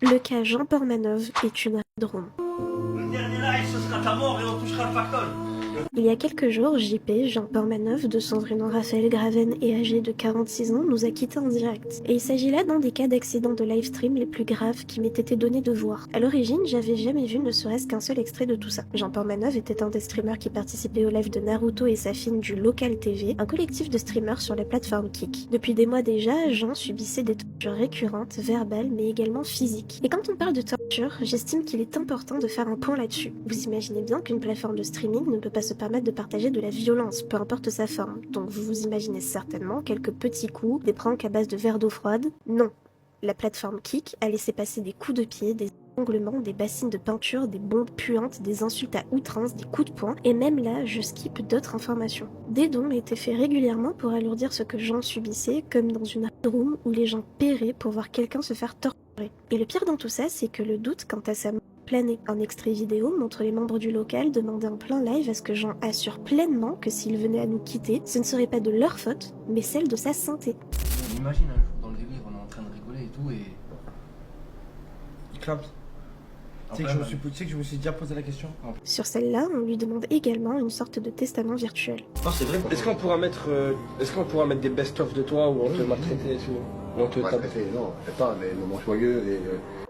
Le cas Jean Portmanov est une drôme. Le dernier live, ce sera ta mort et on touchera le pactole. Il y a quelques jours, JP, Jean Portmanov, de son vrai nom Raphaël Graven et âgé de 46 ans, nous a quittés en direct. Et il s'agit là d'un des cas d'accident de livestream les plus graves qui m'ait été donné de voir. À l'origine, j'avais jamais vu ne serait-ce qu'un seul extrait de tout ça. Jean Portmanov était un des streamers qui participait au live de Naruto et Safin du Local TV, un collectif de streamers sur la plateforme Kick. Depuis des mois déjà, Jean subissait des tortures récurrentes, verbales mais également physiques. Et quand on parle de torture, j'estime qu'il est important de faire un point là-dessus. Vous imaginez bien qu'une plateforme de streaming ne peut pas se permettre de partager de la violence, peu importe sa forme. Donc vous vous imaginez certainement quelques petits coups, des pranks à base de verre d'eau froide. Non. La plateforme Kick a laissé passer des coups de pied, des étranglements, des bassines de peinture, des bombes puantes, des insultes à outrance, des coups de poing, et même là, je skip d'autres informations. Des dons étaient faits régulièrement pour alourdir ce que Jean subissait, comme dans une room où les gens paieraient pour voir quelqu'un se faire torturer. Et le pire dans tout ça, c'est que le doute quant à sa mort plané. Un extrait vidéo montre les membres du local demander en plein live à ce que Jean assure pleinement que s'il venait à nous quitter, ce ne serait pas de leur faute, mais celle de sa santé. On imagine un jour dans le délire, on est en train de rigoler et tout et... Claps. Tu sais que je me suis déjà posé la question. Sur celle-là, on lui demande également une sorte de testament virtuel. Non, c'est vrai. Est-ce qu'on pourra mettre des best-of de toi où on te maltraitait et tout? Non, peut-être pas, mais moments joyeux et...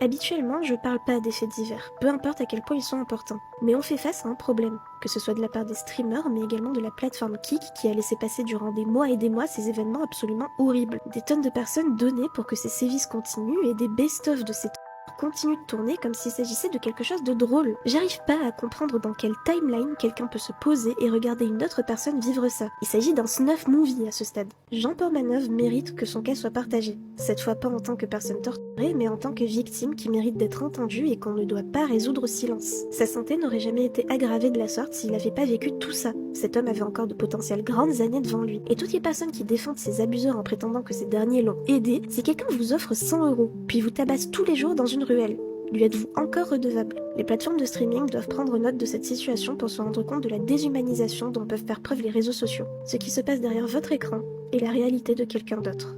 Habituellement, je parle pas des faits divers, peu importe à quel point ils sont importants. Mais on fait face à un problème, que ce soit de la part des streamers, mais également de la plateforme Kick qui a laissé passer durant des mois et des mois ces événements absolument horribles. Des tonnes de personnes données pour que ces sévices continuent et des best-of de ces continue de tourner comme s'il s'agissait de quelque chose de drôle. J'arrive pas à comprendre dans quelle timeline quelqu'un peut se poser et regarder une autre personne vivre ça. Il s'agit d'un snuff movie à ce stade. Jean Portmanov mérite que son cas soit partagé. Cette fois pas en tant que personne torturée, mais en tant que victime qui mérite d'être entendue et qu'on ne doit pas résoudre au silence. Sa santé n'aurait jamais été aggravée de la sorte s'il n'avait pas vécu tout ça. Cet homme avait encore de potentielles grandes années devant lui. Et toutes les personnes qui défendent ces abuseurs en prétendant que ces derniers l'ont aidé, si quelqu'un vous offre 100 €, puis vous tabasse tous les jours dans une ruelle, lui êtes-vous encore redevable? Les plateformes de streaming doivent prendre note de cette situation pour se rendre compte de la déshumanisation dont peuvent faire preuve les réseaux sociaux. Ce qui se passe derrière votre écran est la réalité de quelqu'un d'autre.